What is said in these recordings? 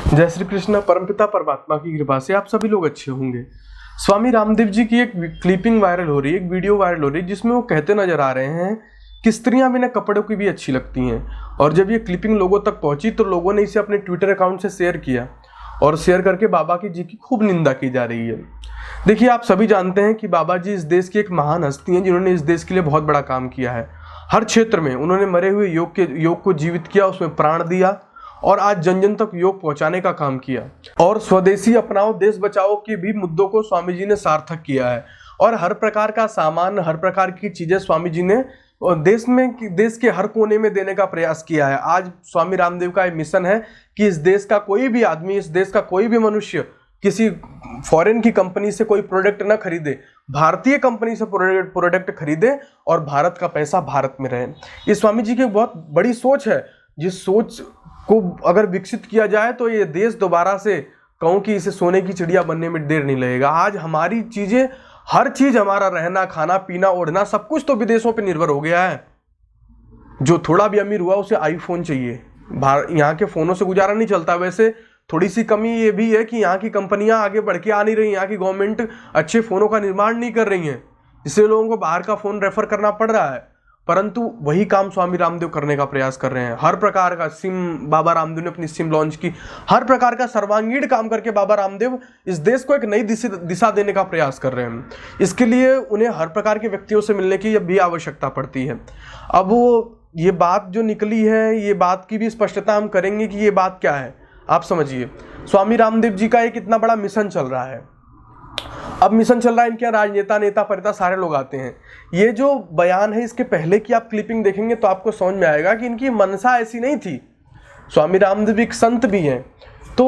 जय श्री कृष्ण। परमपिता परमात्मा की कृपा से आप सभी लोग अच्छे होंगे। स्वामी रामदेव जी की एक क्लिपिंग वायरल हो रही है, एक वीडियो वायरल हो रही है, जिसमें वो कहते नजर आ रहे हैं कि स्त्रियां बिना कपड़ों की भी अच्छी लगती हैं। और जब ये क्लिपिंग लोगों तक पहुंची तो लोगों ने इसे अपने ट्विटर अकाउंट से शेयर किया और शेयर करके बाबा की जी की खूब निंदा की जा रही है। देखिए, आप सभी जानते हैं कि बाबा जी इस देश की एक महान हस्ती हैं, जिन्होंने इस देश के लिए बहुत बड़ा काम किया है। हर क्षेत्र में उन्होंने मरे हुए योग को जीवित किया, उसमें प्राण दिया और आज जन जन तक योग पहुंचाने का काम किया। और स्वदेशी अपनाओ देश बचाओ के भी मुद्दों को स्वामी जी ने सार्थक किया है। और हर प्रकार का सामान, हर प्रकार की चीजें स्वामी जी ने देश के हर कोने में देने का प्रयास किया है। आज स्वामी रामदेव का मिशन है कि इस देश का कोई भी आदमी, इस देश का कोई भी मनुष्य किसी फॉरेन की कंपनी से कोई प्रोडक्ट ना खरीदे, भारतीय कंपनी से प्रोडक्ट खरीदे और भारत का पैसा भारत में रहे। ये स्वामी जी की बहुत बड़ी सोच है। जिस सोच को अगर विकसित किया जाए तो ये देश दोबारा से कहूँ कि इसे सोने की चिड़िया बनने में देर नहीं लगेगा। आज हमारी चीजें, हर चीज, हमारा रहना, खाना, पीना, ओढ़ना, सब कुछ तो विदेशों पे निर्भर हो गया है। जो थोड़ा भी अमीर हुआ उसे आईफोन चाहिए। यहाँ के फोनों से गुजारा नहीं चलता। वैसे थोड़ी सी कमी ये भी है कि यहाँ की कंपनियां आगे बढ़ के आ नहीं रही, यहाँ की गवर्नमेंट अच्छे फोनों का निर्माण नहीं कर रही है, इसलिए लोगों को बाहर का फोन रेफर करना पड़ रहा है। परंतु वही काम स्वामी रामदेव करने का प्रयास कर रहे हैं। हर प्रकार का सिम बाबा रामदेव ने अपनी सिम लॉन्च की। हर प्रकार का सर्वांगीण काम करके बाबा रामदेव इस देश को एक नई दिशा देने का प्रयास कर रहे हैं। इसके लिए उन्हें हर प्रकार के व्यक्तियों से मिलने की भी आवश्यकता पड़ती है। अब वो ये बात जो निकली है, ये बात की भी स्पष्टता हम करेंगे कि ये बात क्या है। आप समझिए, स्वामी रामदेव जी का एक इतना बड़ा मिशन चल रहा है। अब मिशन चल रहा है, इनके यहाँ राजनेता, नेता, परिता सारे लोग आते हैं। ये जो बयान है, इसके पहले की आप क्लिपिंग देखेंगे तो आपको समझ में आएगा कि इनकी मनसा ऐसी नहीं थी। स्वामी रामदेव एक संत भी हैं। तो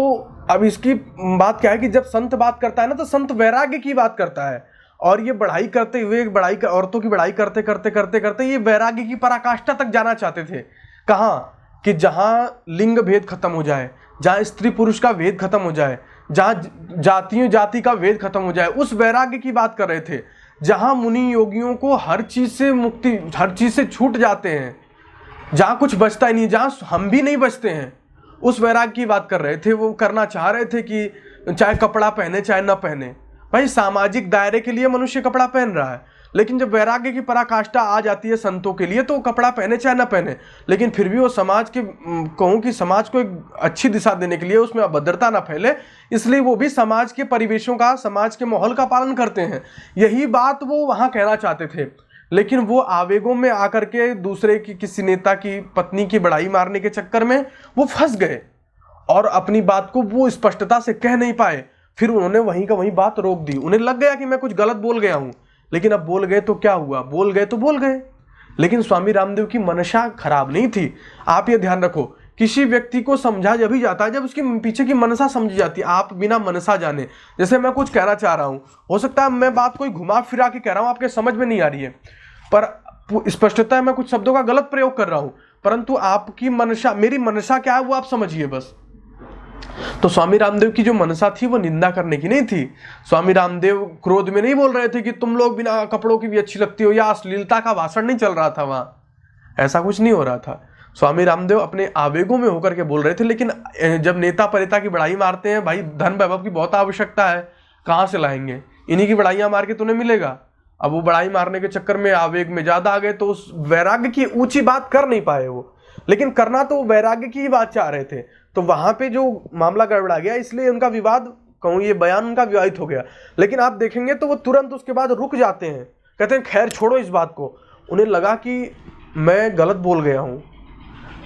अब इसकी बात क्या है कि जब संत बात करता है ना, तो संत वैराग्य की बात करता है। और ये बढ़ाई करते हुए, औरतों की बढ़ाई करते करते करते करते ये वैराग्य की पराकाष्ठा तक जाना चाहते थे। कहाँ? कि जहां लिंग भेद खत्म हो जाए, जहां स्त्री पुरुष का भेद खत्म हो जाए, जहां जाति का भेद खत्म हो जाए, उस वैराग्य की बात कर रहे थे। जहां मुनि योगियों को हर चीज से मुक्ति, हर चीज से छूट जाते हैं, जहां कुछ बचता ही नहीं, जहां हम भी नहीं बचते हैं, उस वैराग्य की बात कर रहे थे। वो करना चाह रहे थे कि चाहे कपड़ा पहने चाहे ना पहने, भाई सामाजिक दायरे के लिए मनुष्य कपड़ा पहन रहा है। लेकिन जब वैराग्य की पराकाष्ठा आ जाती है संतों के लिए, तो कपड़ा पहने चाहे ना पहने, लेकिन फिर भी वो समाज के, कहूँ कि समाज को एक अच्छी दिशा देने के लिए, उसमें अभद्रता ना फैले, इसलिए वो भी समाज के परिवेशों का, समाज के माहौल का पालन करते हैं। यही बात वो वहाँ कहना चाहते थे। लेकिन वो आवेगों में आकर के दूसरे की, किसी नेता की पत्नी की बड़ाई मारने के चक्कर में वो फंस गए और अपनी बात को वो स्पष्टता से कह नहीं पाए। फिर उन्होंने वहीं का वहीं बात रोक दी। उन्हें लग गया कि मैं कुछ गलत बोल गया हूं। लेकिन अब बोल गए तो क्या हुआ? बोल गए तो बोल गए। लेकिन स्वामी रामदेव की मनशा खराब नहीं थी। आप ये ध्यान रखो, किसी व्यक्ति को समझा जब ही जाता है जब उसकी पीछे की मनसा समझी जाती है। आप बिना मनसा जाने, जैसे मैं कुछ कहना चाह रहा हूं, हो सकता है मैं बात कोई घुमा फिरा के कह रहा हूं, आपके समझ में नहीं आ रही है, पर स्पष्टता है मैं कुछ शब्दों का गलत प्रयोग कर रहा हूं, परंतु आपकी मनसा, मेरी मनसा क्या है वो आप समझिए बस। तो स्वामी रामदेव की जो मनसा थी वो निंदा करने की नहीं थी। स्वामी रामदेव क्रोध में नहीं बोल रहे थे कि तुम लोग बिना कपड़ों की भी अच्छी लगती हो, या अश्लीलता का भाषण नहीं चल रहा था वहां, ऐसा कुछ नहीं हो रहा था। स्वामी रामदेव अपने आवेगों में होकर के बोल रहे थे। लेकिन जब नेता परिता की बड़ाई मारते हैं, भाई धन वैभव की बहुत आवश्यकता है, कहां से लाएंगे? इन्हीं की बड़ाइयां मार के तुम्हें मिलेगा। अब वो बड़ाई मारने के चक्कर में आवेग में ज्यादा आ गए, तो उस वैराग्य की ऊंची बात कर नहीं पाए वो। लेकिन करना तो वैराग्य की ही बात चाह रहे थे, तो वहां पे जो मामला गड़बड़ा गया, इसलिए उनका विवाद, कहूँ ये बयान उनका विवादित हो गया। लेकिन आप देखेंगे तो वो तुरंत उसके बाद रुक जाते हैं, कहते हैं खैर छोड़ो इस बात को। उन्हें लगा कि मैं गलत बोल गया हूँ,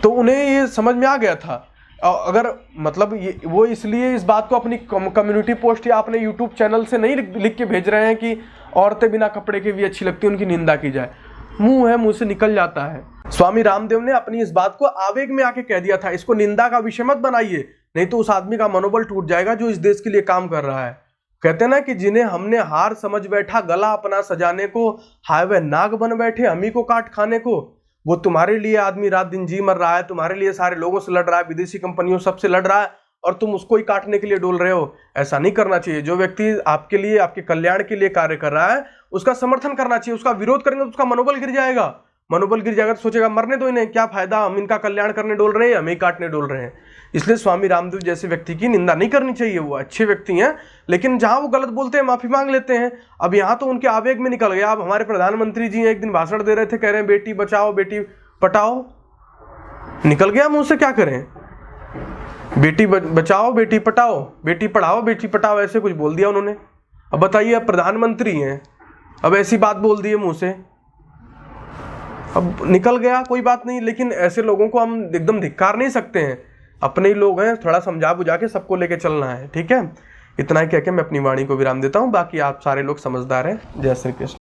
तो उन्हें ये समझ में आ गया था। अगर मतलब ये वो इसलिए इस बात को अपनी कम्युनिटी पोस्ट या अपने यूट्यूब चैनल से नहीं लिख के भेज रहे हैं कि औरतें बिना कपड़े के भी अच्छी लगती, उनकी निंदा की जाए। मुंह है, मुंह से निकल जाता है। स्वामी रामदेव ने अपनी इस बात को आवेग में आके कह दिया था। इसको निंदा का विषय मत बनाइए, नहीं तो उस आदमी का मनोबल टूट जाएगा जो इस देश के लिए काम कर रहा है। कहते ना कि जिन्हें हमने हार समझ बैठा गला अपना सजाने को, हाय वे नाग बन बैठे हमी को काट खाने को। वो तुम्हारे लिए आदमी रात दिन जी मर रहा है, तुम्हारे लिए सारे लोगों से लड़ रहा है, विदेशी कंपनियों सबसे लड़ रहा है, और तुम उसको ही काटने के लिए डोल रहे हो। ऐसा नहीं करना चाहिए। जो व्यक्ति आपके लिए, आपके कल्याण के लिए कार्य कर रहा है, उसका समर्थन करना चाहिए। उसका विरोध करेंगे तो उसका मनोबल गिर जाएगा। मनोबल गिर जाएगा तो सोचेगा मरने दो इन्हें, क्या फायदा, हम इनका कल्याण करने डोल रहे हैं, हमें काटने डोल रहे हैं। इसलिए स्वामी रामदेव जैसे व्यक्ति की निंदा नहीं करनी चाहिए। वो अच्छे व्यक्ति हैं, लेकिन जहां वो गलत बोलते हैं माफी मांग लेते हैं। अब यहाँ तो उनके आवेग में निकल गया। अब हमारे प्रधानमंत्री जी एक दिन भाषण दे रहे थे, कह रहे हैं बेटी बचाओ बेटी पटाओ, निकल गया मुंह से, क्या करें। बेटी बचाओ बेटी पटाओ, बेटी पढ़ाओ बेटी पटाओ, ऐसे कुछ बोल दिया उन्होंने। अब बताइए, अब प्रधानमंत्री हैं, अब ऐसी बात बोल दी है मुंह से, अब निकल गया, कोई बात नहीं। लेकिन ऐसे लोगों को हम एकदम धिक्कार नहीं सकते हैं, अपने ही लोग हैं, थोड़ा समझा बुझा के सबको लेके चलना है, ठीक है। इतना ही कह के मैं अपनी वाणी को विराम देता हूँ। बाकी आप सारे लोग समझदार हैं। जय श्री कृष्ण।